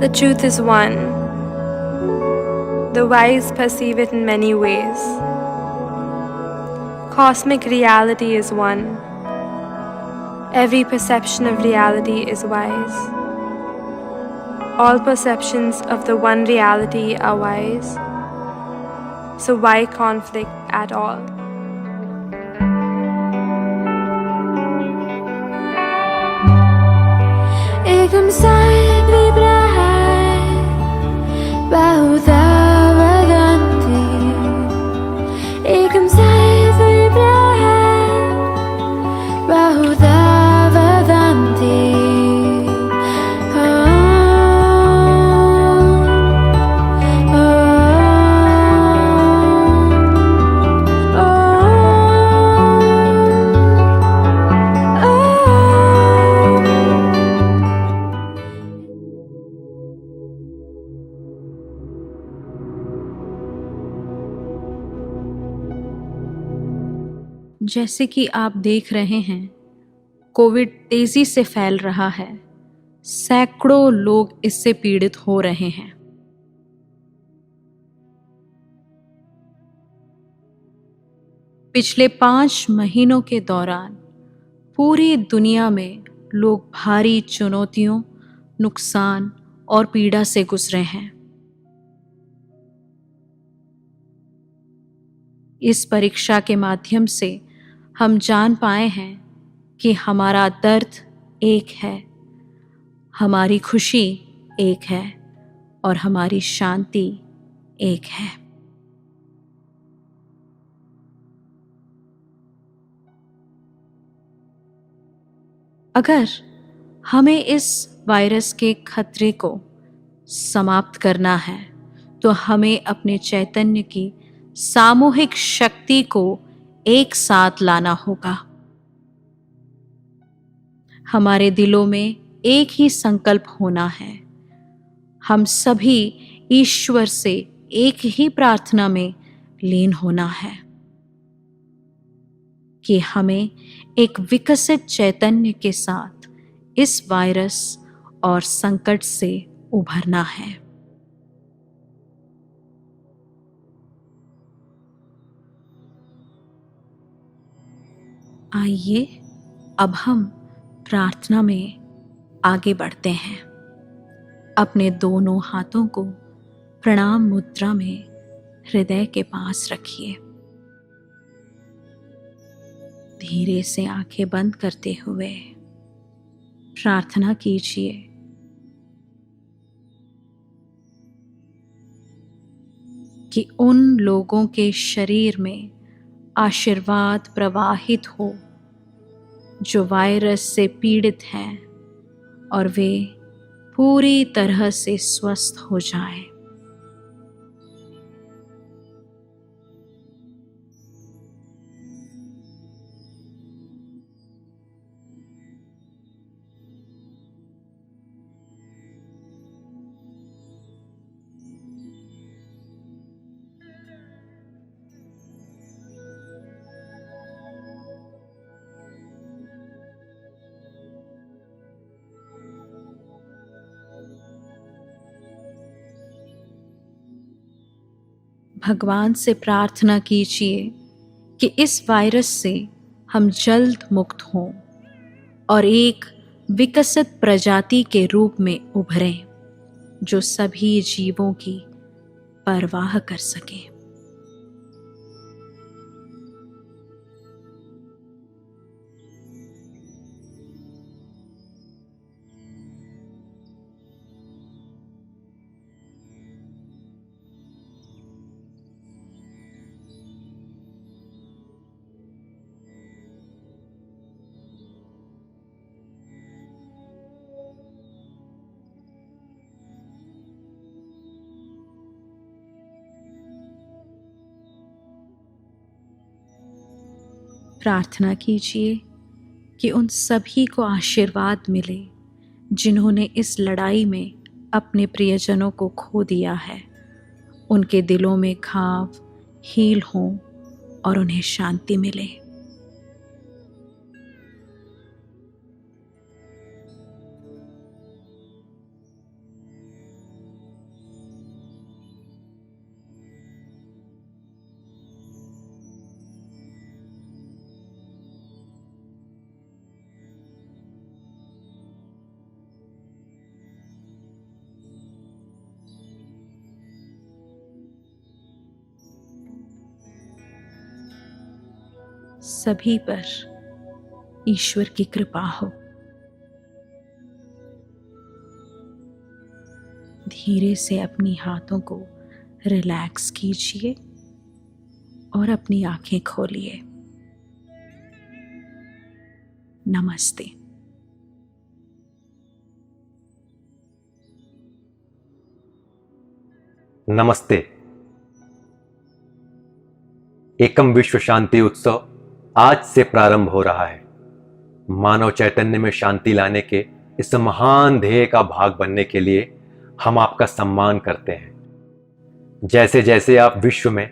The truth is one. The wise perceive it in many ways. Cosmic reality is one. Every perception of reality is wise. All perceptions of the one reality are wise. So why conflict at all? एकम साथ विब्रहाय बहुधा वदन्ति एकम साथ विब्रहाय बहुधा वदन्ति जैसे कि आप देख रहे हैं, कोविड तेजी से फैल रहा है। सैकड़ों लोग इससे पीड़ित हो रहे हैं। पिछले 5 महीनों के दौरान पूरी दुनिया में लोग भारी चुनौतियों, नुकसान और पीड़ा से गुजरे हैं। इस परीक्षा के माध्यम से हम जान पाए हैं कि हमारा दर्द एक है, हमारी खुशी एक है और हमारी शांति एक है। अगर हमें इस वायरस के खतरे को समाप्त करना है तो हमें अपने चैतन्य की सामूहिक शक्ति को एक साथ लाना होगा। हमारे दिलों में एक ही संकल्प होना है। हम सभी ईश्वर से एक ही प्रार्थना में लीन होना है कि हमें एक विकसित चैतन्य के साथ इस वायरस और संकट से उभरना है। आइए अब हम प्रार्थना में आगे बढ़ते हैं। अपने दोनों हाथों को प्रणाम मुद्रा में हृदय के पास रखिए। धीरे से आंखें बंद करते हुए प्रार्थना कीजिए। कि उन लोगों के शरीर में आशीर्वाद प्रवाहित हो जो वायरस से पीड़ित हैं और वे पूरी तरह से स्वस्थ हो जाएं। भगवान से प्रार्थना कीजिए कि इस वायरस से हम जल्द मुक्त हों और एक विकसित प्रजाति के रूप में उभरें जो सभी जीवों की परवाह कर सके। प्रार्थना कीजिए कि उन सभी को आशीर्वाद मिले जिन्होंने इस लड़ाई में अपने प्रियजनों को खो दिया है। उनके दिलों में घाव हील हों और उन्हें शांति मिले। सभी पर ईश्वर की कृपा हो। धीरे से अपनी हाथों को रिलैक्स कीजिए और अपनी आंखें खोलिए। नमस्ते। नमस्ते। एकम विश्व शांति उत्सव आज से प्रारंभ हो रहा है। मानव चैतन्य में शांति लाने के इस महान ध्येय का भाग बनने के लिए हम आपका सम्मान करते हैं। जैसे जैसे आप विश्व में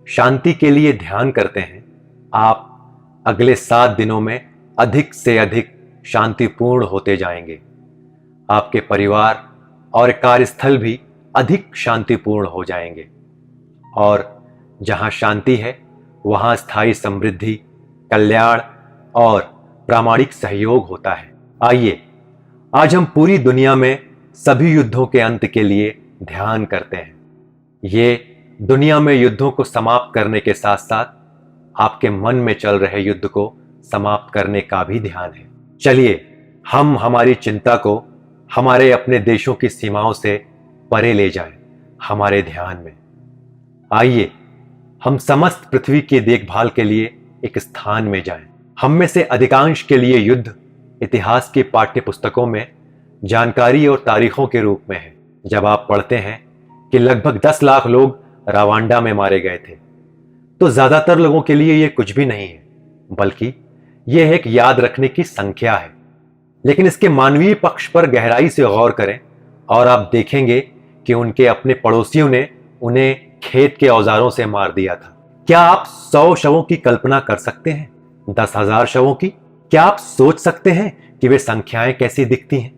शांति के लिए ध्यान करते हैं, आप अगले 7 दिनों में अधिक से अधिक शांतिपूर्ण होते जाएंगे। आपके परिवार और कार्यस्थल भी अधिक शांतिपूर्ण हो जाएंगे और जहां शांति है वहां स्थायी समृद्धि, कल्याण और प्रामाणिक सहयोग होता है। आइए आज हम पूरी दुनिया में सभी युद्धों के अंत के लिए ध्यान करते हैं। ये दुनिया में युद्धों को समाप्त करने के साथ साथ आपके मन में चल रहे युद्ध को समाप्त करने का भी ध्यान है। चलिए हम हमारी चिंता को हमारे अपने देशों की सीमाओं से परे ले जाएं, हमारे ध्यान में। आइए हम समस्त पृथ्वी की देखभाल के लिए एक स्थान में जाएं। हम में से अधिकांश के लिए युद्ध इतिहास की पाठ्य पुस्तकों में जानकारी और तारीखों के रूप में है। जब आप पढ़ते हैं कि लगभग 10 लाख लोग रवांडा में मारे गए थे, तो ज्यादातर लोगों के लिए यह कुछ भी नहीं है, बल्कि यह एक याद रखने की संख्या है। लेकिन इसके मानवीय पक्ष पर गहराई से गौर करें और आप देखेंगे कि उनके अपने पड़ोसियों ने उन्हें खेत के औजारों से मार दिया था। क्या आप 100 शवों की कल्पना कर सकते हैं? 10,000 शवों की? क्या आप सोच सकते हैं कि वे संख्याएं कैसी दिखती हैं?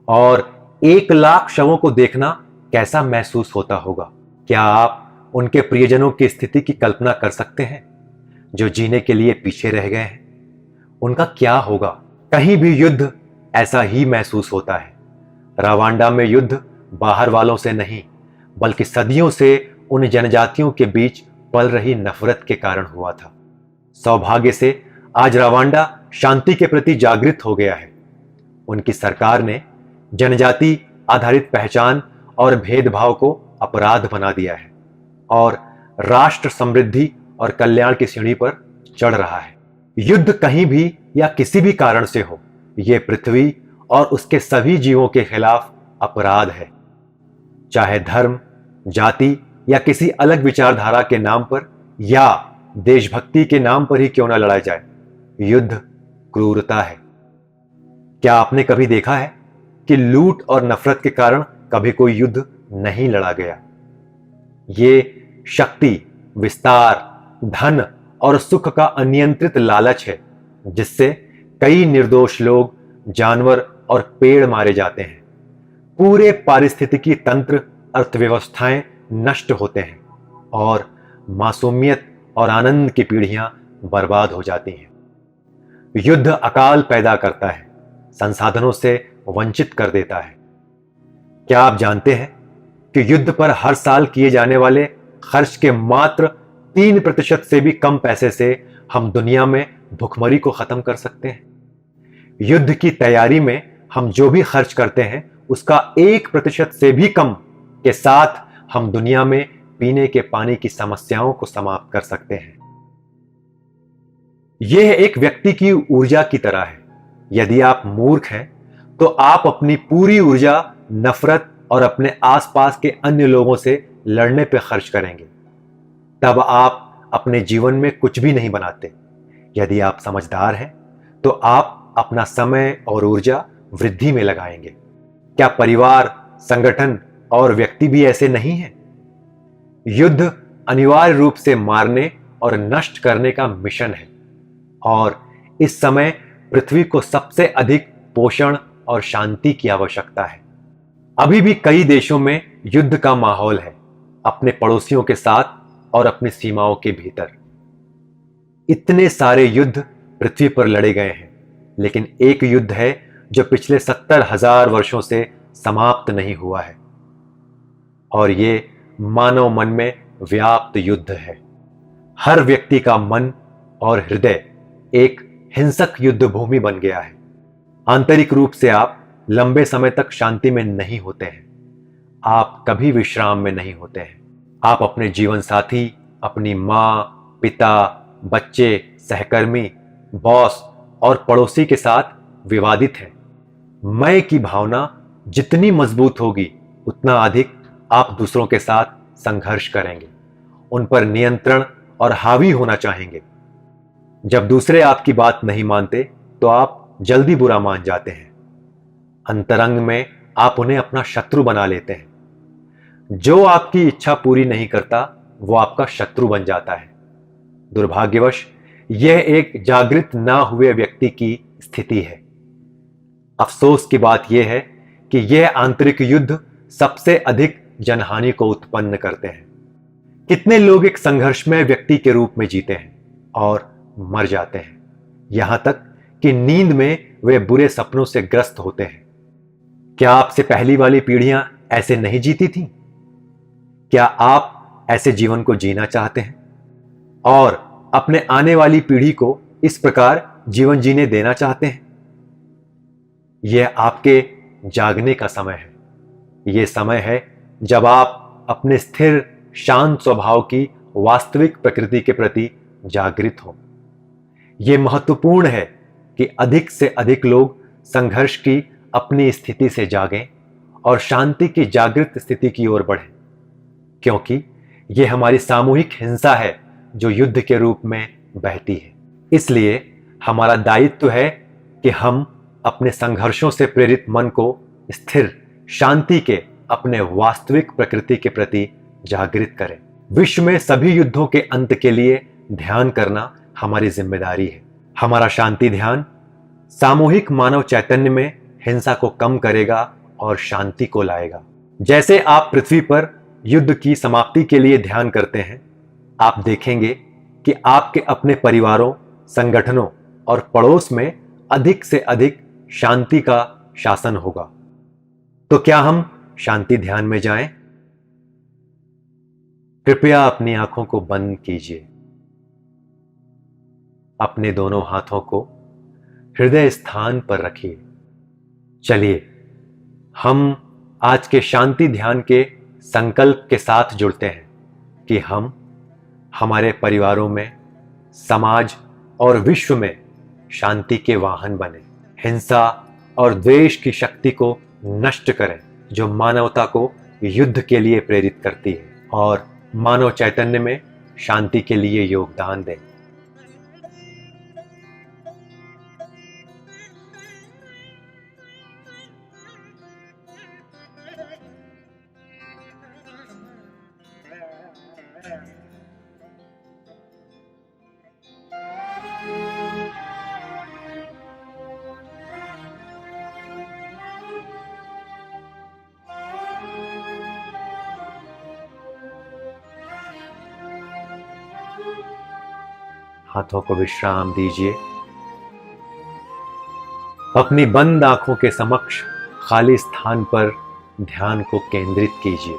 और 1 लाख शवों को देखना कैसा महसूस होता होगा? क्या आप उनके प्रियजनों की स्थिति की कल्पना कर सकते हैं जो जीने के लिए पीछे रह गए हैं? उनका क्या होगा? कहीं भी युद्ध ऐसा ही महसूस होता है। रवांडा में युद्ध बाहर वालों से नहीं, बल्कि सदियों से उन जनजातियों के बीच पल रही नफरत के कारण हुआ था। सौभाग्य से आज रवांडा शांति के प्रति जागृत हो गया है। उनकी सरकार ने जनजाति आधारित पहचान और भेदभाव को अपराध बना दिया है और राष्ट्र समृद्धि और कल्याण की सीढ़ी पर चढ़ रहा है। युद्ध कहीं भी या किसी भी कारण से हो, यह पृथ्वी और उसके सभी जीवों के खिलाफ अपराध है। चाहे धर्म, जाति या किसी अलग विचारधारा के नाम पर या देशभक्ति के नाम पर ही क्यों ना लड़ा जाए, युद्ध क्रूरता है। क्या आपने कभी देखा है कि लूट और नफरत के कारण कभी कोई युद्ध नहीं लड़ा गया? ये शक्ति, विस्तार, धन और सुख का अनियंत्रित लालच है जिससे कई निर्दोष लोग, जानवर और पेड़ मारे जाते हैं। पूरे पारिस्थितिकी तंत्र, अर्थव्यवस्थाएं नष्ट होते हैं और मासूमियत और आनंद की पीढ़ियां बर्बाद हो जाती हैं। युद्ध अकाल पैदा करता है, संसाधनों से वंचित कर देता है। क्या आप जानते हैं कि युद्ध पर हर साल किए जाने वाले खर्च के मात्र 3% से भी कम पैसे से हम दुनिया में भुखमरी को खत्म कर सकते हैं? युद्ध की तैयारी में हम जो भी खर्च करते हैं उसका 1% से भी कम के साथ हम दुनिया में पीने के पानी की समस्याओं को समाप्त कर सकते हैं। यह एक व्यक्ति की ऊर्जा की तरह है। यदि आप मूर्ख हैं तो आप अपनी पूरी ऊर्जा नफरत और अपने आसपास के अन्य लोगों से लड़ने पर खर्च करेंगे। तब आप अपने जीवन में कुछ भी नहीं बनाते। यदि आप समझदार हैं तो आप अपना समय और ऊर्जा वृद्धि में लगाएंगे। क्या परिवार, संगठन और व्यक्ति भी ऐसे नहीं हैं? युद्ध अनिवार्य रूप से मारने और नष्ट करने का मिशन है और इस समय पृथ्वी को सबसे अधिक पोषण और शांति की आवश्यकता है। अभी भी कई देशों में युद्ध का माहौल है, अपने पड़ोसियों के साथ और अपनी सीमाओं के भीतर। इतने सारे युद्ध पृथ्वी पर लड़े गए हैं, लेकिन एक युद्ध है जो पिछले 70,000 वर्षों से समाप्त नहीं हुआ है और ये मानव मन में व्याप्त युद्ध है। हर व्यक्ति का मन और हृदय एक हिंसक युद्ध भूमि बन गया है। आंतरिक रूप से आप लंबे समय तक शांति में नहीं होते हैं। आप कभी विश्राम में नहीं होते हैं। आप अपने जीवन साथी, अपनी माँ, पिता, बच्चे, सहकर्मी, बॉस और पड़ोसी के साथ विवादित हैं। मैं की भावना जितनी मजबूत होगी, उतना अधिक आप दूसरों के साथ संघर्ष करेंगे, उन पर नियंत्रण और हावी होना चाहेंगे। जब दूसरे आपकी बात नहीं मानते तो आप जल्दी बुरा मान जाते हैं। अंतरंग में आप उन्हें अपना शत्रु बना लेते हैं। जो आपकी इच्छा पूरी नहीं करता वो आपका शत्रु बन जाता है। दुर्भाग्यवश यह एक जागृत ना हुए व्यक्ति की स्थिति है। अफसोस की बात यह है कि यह आंतरिक युद्ध सबसे अधिक जनहानि को उत्पन्न करते हैं। कितने लोग एक संघर्षमय व्यक्ति के रूप में जीते हैं और मर जाते हैं, यहां तक कि नींद में वे बुरे सपनों से ग्रस्त होते हैं। क्या आपसे पहली वाली पीढ़ियां ऐसे नहीं जीती थीं? क्या आप ऐसे जीवन को जीना चाहते हैं और अपने आने वाली पीढ़ी को इस प्रकार जीवन जीने देना चाहते हैं? यह आपके जागने का समय है। यह समय है जब आप अपने स्थिर शांत स्वभाव की वास्तविक प्रकृति के प्रति जागृत हो। यह महत्वपूर्ण है कि अधिक से अधिक लोग संघर्ष की अपनी स्थिति से जागें और शांति की जागृत स्थिति की ओर बढ़ें, क्योंकि यह हमारी सामूहिक हिंसा है जो युद्ध के रूप में बहती है। इसलिए हमारा दायित्व है कि हम अपने संघर्षों से प्रेरित मन को स्थिर शांति के अपने वास्तविक प्रकृति के प्रति जागृत करें। विश्व में सभी युद्धों के अंत के लिए ध्यान करना हमारी जिम्मेदारी है। हमारा शांति ध्यान सामूहिक मानव चैतन्य में हिंसा को कम करेगा और शांति को लाएगा। जैसे आप पृथ्वी पर युद्ध की समाप्ति के लिए ध्यान करते हैं, आप देखेंगे कि आपके अपने परिवारों, संगठनों और पड़ोस में अधिक से अधिक शांति का शासन होगा। तो क्या हम शांति ध्यान में जाएं? कृपया अपनी आंखों को बंद कीजिए। अपने दोनों हाथों को हृदय स्थान पर रखिए। चलिए हम आज के शांति ध्यान के संकल्प के साथ जुड़ते हैं कि हम हमारे परिवारों में, समाज और विश्व में शांति के वाहन बने। हिंसा और द्वेष की शक्ति को नष्ट करें जो मानवता को युद्ध के लिए प्रेरित करती है, और मानव चैतन्य में शांति के लिए योगदान दें। हाथों को विश्राम दीजिए। अपनी बंद आंखों के समक्ष खाली स्थान पर ध्यान को केंद्रित कीजिए।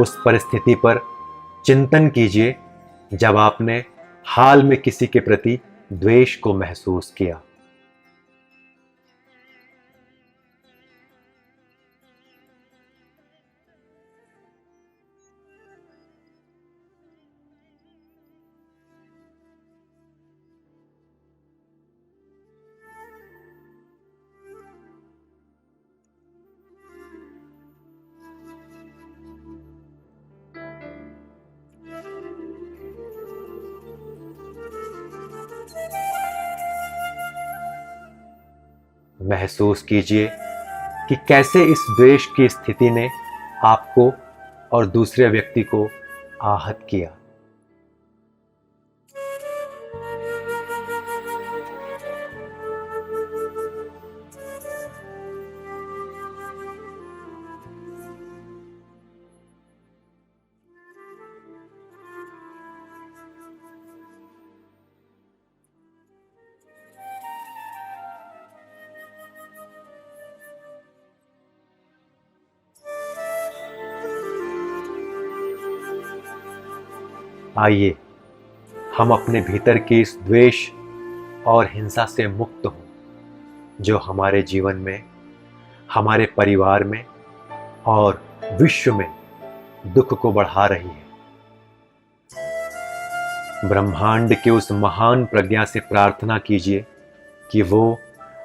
उस परिस्थिति पर चिंतन कीजिए जब आपने हाल में किसी के प्रति द्वेष को महसूस किया। महसूस कीजिए कि कैसे इस द्वेष की स्थिति ने आपको और दूसरे व्यक्ति को आहत किया। आइए हम अपने भीतर की इस द्वेष और हिंसा से मुक्त हों जो हमारे जीवन में, हमारे परिवार में और विश्व में दुख को बढ़ा रही है। ब्रह्मांड के उस महान प्रज्ञा से प्रार्थना कीजिए कि वो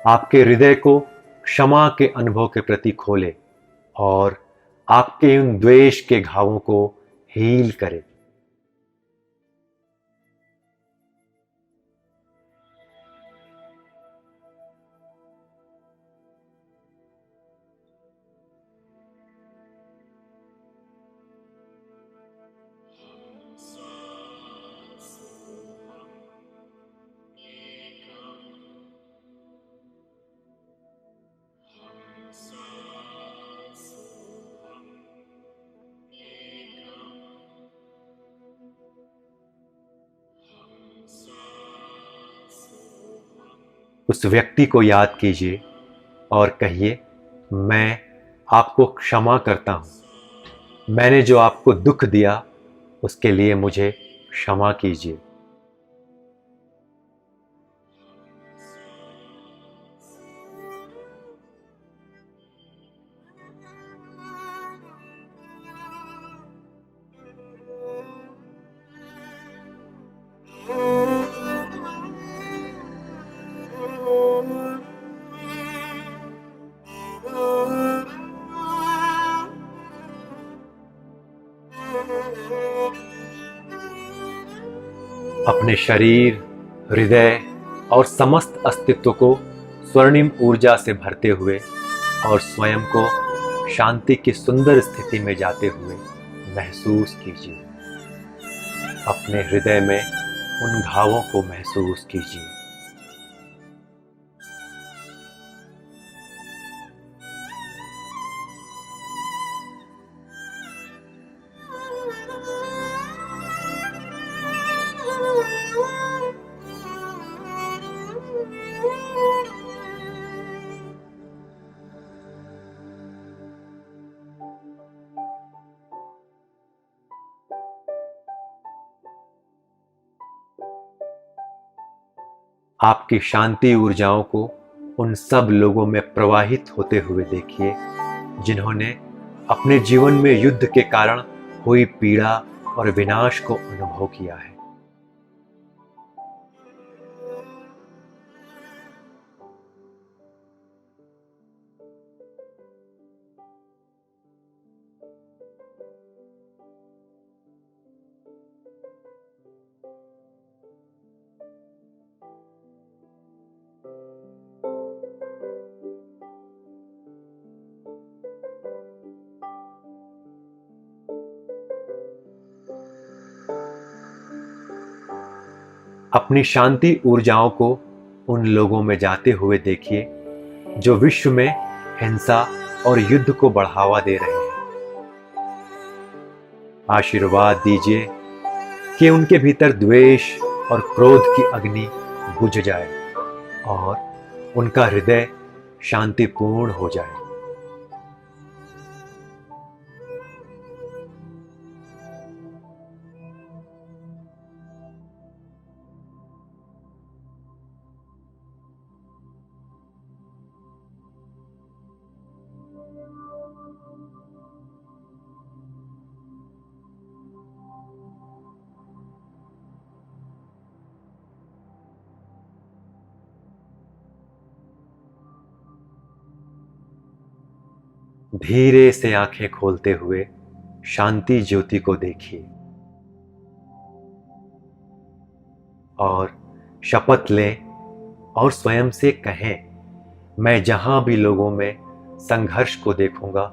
आपके हृदय को क्षमा के अनुभव के प्रति खोले और आपके उन द्वेष के घावों को हील करे। उस व्यक्ति को याद कीजिए और कहिए, मैं आपको क्षमा करता हूं। मैंने जो आपको दुख दिया उसके लिए मुझे क्षमा कीजिए। अपने शरीर, हृदय और समस्त अस्तित्व को स्वर्णिम ऊर्जा से भरते हुए और स्वयं को शांति की सुंदर स्थिति में जाते हुए महसूस कीजिए। अपने हृदय में उन घावों को महसूस कीजिए। आपकी शांति ऊर्जाओं को उन सब लोगों में प्रवाहित होते हुए देखिए जिन्होंने अपने जीवन में युद्ध के कारण हुई पीड़ा और विनाश को अनुभव किया है। अपनी शांति ऊर्जाओं को उन लोगों में जाते हुए देखिए जो विश्व में हिंसा और युद्ध को बढ़ावा दे रहे हैं। आशीर्वाद दीजिए कि उनके भीतर द्वेष और क्रोध की अग्नि बुझ जाए और उनका हृदय शांतिपूर्ण हो जाए। धीरे से आंखें खोलते हुए शांति ज्योति को देखिए और शपथ लें और स्वयं से कहें, मैं जहां भी लोगों में संघर्ष को देखूंगा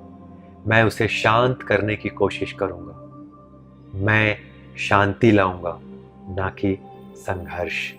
मैं उसे शांत करने की कोशिश करूंगा। मैं शांति लाऊंगा, ना कि संघर्ष।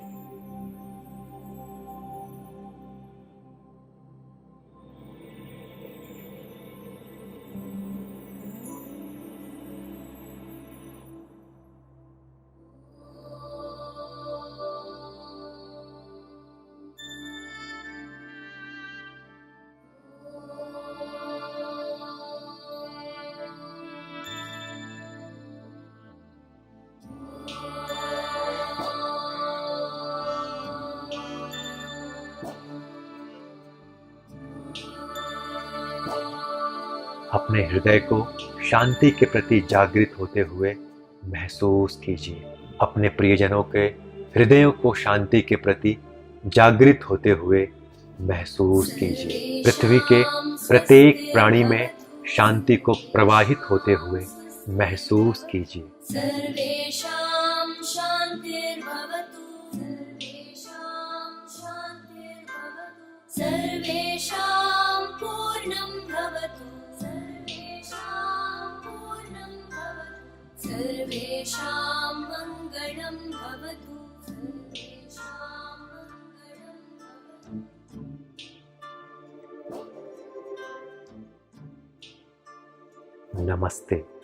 अपने हृदय को शांति के प्रति जागृत होते हुए महसूस कीजिए। अपने प्रियजनों के हृदयों को शांति के प्रति जागृत होते हुए महसूस कीजिए। पृथ्वी के प्रत्येक प्राणी में शांति को प्रवाहित होते हुए महसूस कीजिए। सर्वेषां शान्तिर्भवतु, सर्वेषां पूर्णं भवतु, सर्वेषां मङ्गलं भवतु, नमस्ते।